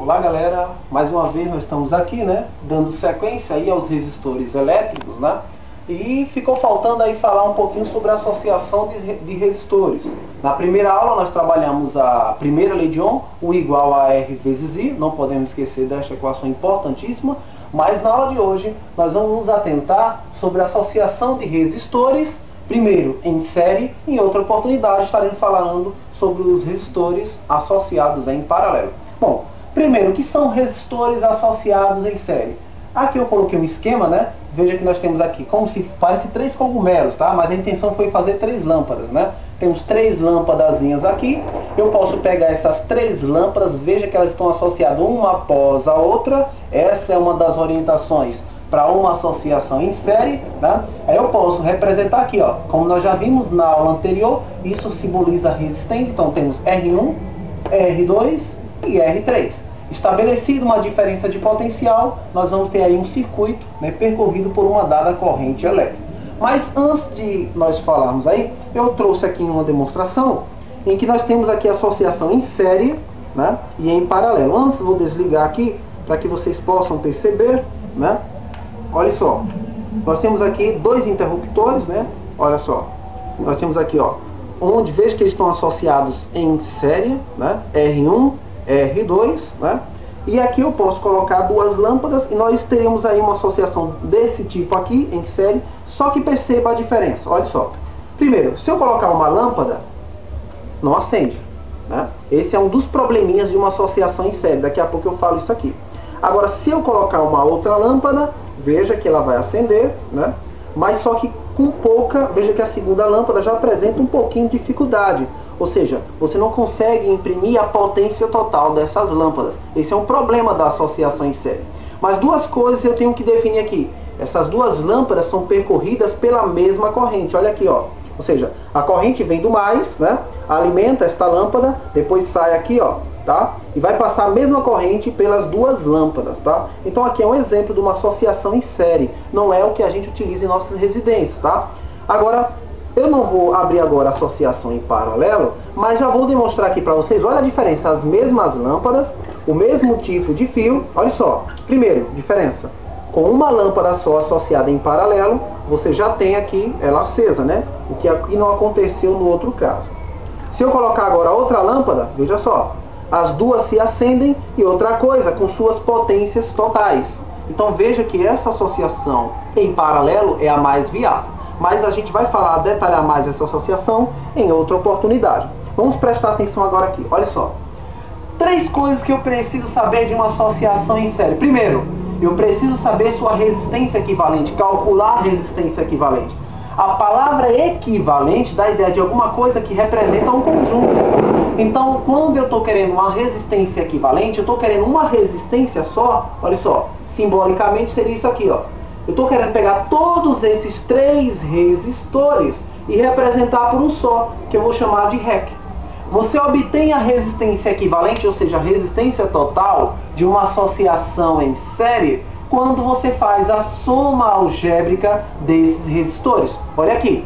Olá galera, mais uma vez nós estamos aqui, né, dando sequência aí aos resistores elétricos, né, e ficou faltando aí falar um pouquinho sobre a associação de resistores. Na primeira aula nós trabalhamos a primeira lei de Ohm, U igual a R vezes I, não podemos esquecer desta equação importantíssima, mas na aula de hoje nós vamos nos atentar sobre a associação de resistores, primeiro em série, e em outra oportunidade estaremos falando sobre os resistores associados em paralelo. Bom, primeiro, o que são resistores associados em série? Aqui eu coloquei um esquema, né? Veja que nós temos aqui, como se parece 3 cogumelos, tá? Mas a intenção foi fazer 3 lâmpadas, né? Temos 3 lâmpadazinhas aqui. Eu posso pegar essas 3 lâmpadas, veja que elas estão associadas uma após a outra. Essa é uma das orientações para uma associação em série, né? Aí eu posso representar aqui, ó, como nós já vimos na aula anterior, isso simboliza resistência. Então temos R1, R2 e R3. Estabelecida uma diferença de potencial, nós vamos ter aí um circuito, né, percorrido por uma dada corrente elétrica. Mas antes de nós falarmos aí, eu trouxe aqui uma demonstração em que nós temos aqui a associação em série, né, e em paralelo. Antes eu vou desligar aqui para que vocês possam perceber, né? Olha só, nós temos aqui 2 interruptores, né? Olha só, nós temos aqui, ó, onde veja que eles estão associados em série, né? R1, R2, né? E aqui eu posso colocar 2 lâmpadas e nós teremos aí uma associação desse tipo aqui em série, só que perceba a diferença. Olha só, primeiro, se eu colocar uma lâmpada, não acende, né? Esse é um dos probleminhas de uma associação em série, daqui a pouco eu falo isso aqui. Agora, se eu colocar uma outra lâmpada, veja que ela vai acender, né? Mas só que com pouca, veja que a segunda lâmpada já apresenta um pouquinho de dificuldade. Ou seja, você não consegue imprimir a potência total dessas lâmpadas. Esse é um problema da associação em série. Mas 2 coisas eu tenho que definir aqui. Essas 2 lâmpadas são percorridas pela mesma corrente. Olha aqui, ó. Ou seja, a corrente vem do mais, né? Alimenta esta lâmpada, depois sai aqui, ó, tá? E vai passar a mesma corrente pelas 2 lâmpadas, tá? Então aqui é um exemplo de uma associação em série. Não é o que a gente utiliza em nossas residências, tá? Agora, eu não vou abrir agora a associação em paralelo, mas já vou demonstrar aqui para vocês. Olha a diferença, as mesmas lâmpadas, o mesmo tipo de fio. Olha só, primeiro, diferença. Com uma lâmpada só associada em paralelo, você já tem aqui ela acesa, né? O que aqui não aconteceu no outro caso. Se eu colocar agora outra lâmpada, veja só, as 2 se acendem e outra coisa, com suas potências totais. Então veja que essa associação em paralelo é a mais viável. Mas a gente vai falar, detalhar mais essa associação em outra oportunidade. Vamos prestar atenção agora aqui, olha só. 3 coisas que eu preciso saber de uma associação em série. Primeiro, eu preciso saber sua resistência equivalente, calcular a resistência equivalente. A palavra equivalente dá a ideia de alguma coisa que representa um conjunto. Então, quando eu estou querendo uma resistência equivalente, eu estou querendo uma resistência só, olha só, simbolicamente seria isso aqui, ó. Eu estou querendo pegar todos esses 3 resistores e representar por um só, que eu vou chamar de REC. Você obtém a resistência equivalente, ou seja, a resistência total de uma associação em série, quando você faz a soma algébrica desses resistores. Olha aqui.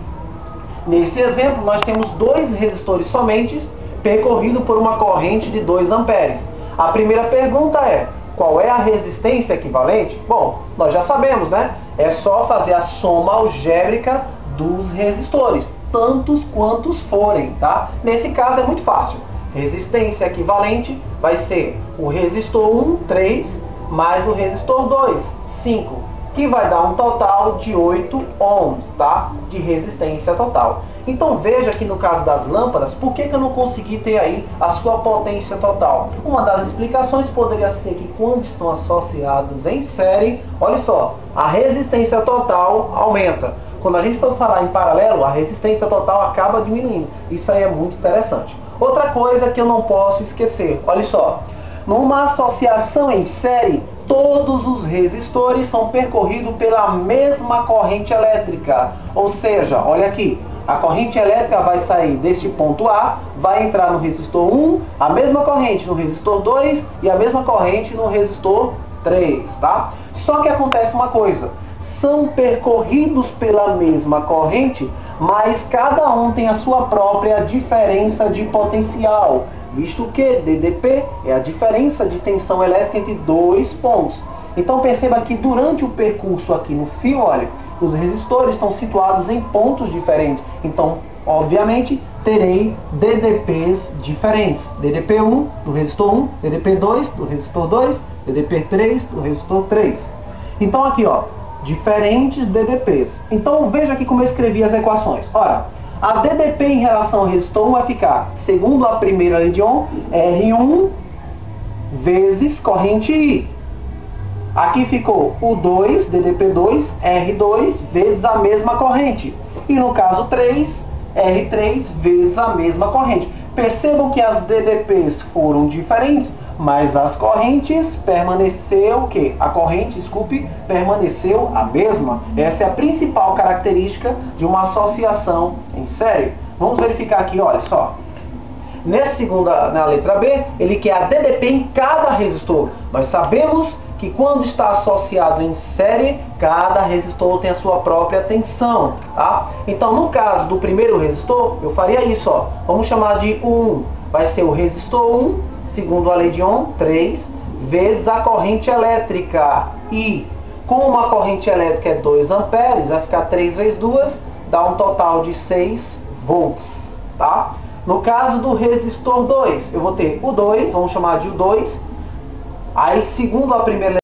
Nesse exemplo, nós temos 2 resistores somente, percorrido por uma corrente de 2 amperes. A primeira pergunta é: qual é a resistência equivalente? Bom, nós já sabemos, né? É só fazer a soma algébrica dos resistores, tantos quantos forem, tá? Nesse caso é muito fácil. Resistência equivalente vai ser o resistor 1, 3, mais o resistor 2, 5, que vai dar um total de 8 ohms, tá? De resistência total. Então veja que no caso das lâmpadas, por que eu não consegui ter aí a sua potência total? Uma das explicações poderia ser que quando estão associados em série, olha só, a resistência total aumenta. Quando a gente for falar em paralelo, a resistência total acaba diminuindo. Isso aí é muito interessante. Outra coisa que eu não posso esquecer, olha só, numa associação em série, todos os resistores são percorridos pela mesma corrente elétrica. Ou seja, olha aqui, a corrente elétrica vai sair deste ponto A, vai entrar no resistor 1, a mesma corrente no resistor 2 e a mesma corrente no resistor 3, tá? Só que acontece uma coisa, são percorridos pela mesma corrente, mas cada um tem a sua própria diferença de potencial. visto que DDP é a diferença de tensão elétrica entre dois pontos. Então perceba que durante o percurso aqui no fio, olha, os resistores estão situados em pontos diferentes. Então, obviamente, terei DDPs diferentes. DDP1 do resistor 1, DDP2 do resistor 2, DDP3 do resistor 3. Então aqui, ó, diferentes DDPs. Então veja aqui como eu escrevi as equações. Ora, a DDP em relação ao resistor 1 vai ficar, segundo a primeira lei de Ohm, R1 vezes corrente I. Aqui ficou o 2, DDP2, R2 vezes a mesma corrente. E no caso 3, R3 vezes a mesma corrente. Percebam que as DDPs foram diferentes, mas as correntes permaneceu o quê? A corrente, desculpe, permaneceu a mesma. Essa é a principal característica de uma associação em série. Vamos verificar aqui, olha só. Nessa segunda, na letra B, ele quer a DDP em cada resistor. Nós sabemos que quando está associado em série, cada resistor tem a sua própria tensão, tá? Então, no caso do primeiro resistor, eu faria isso, ó. Vamos chamar de 1. Vai ser o resistor 1, segundo a lei de Ohm, 3, vezes a corrente elétrica I. Como a corrente elétrica é 2 amperes, vai ficar 3 vezes 2, dá um total de 6 volts, tá? No caso do resistor 2, eu vou ter o 2, vamos chamar de o 2. Aí, segundo a primeira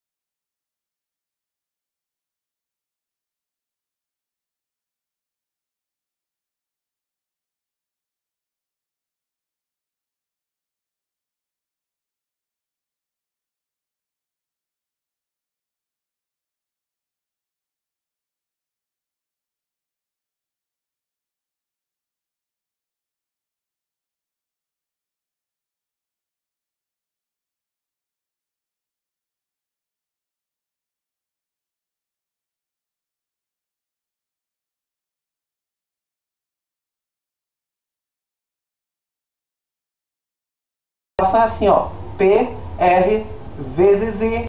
equação é assim, ó, P, R vezes I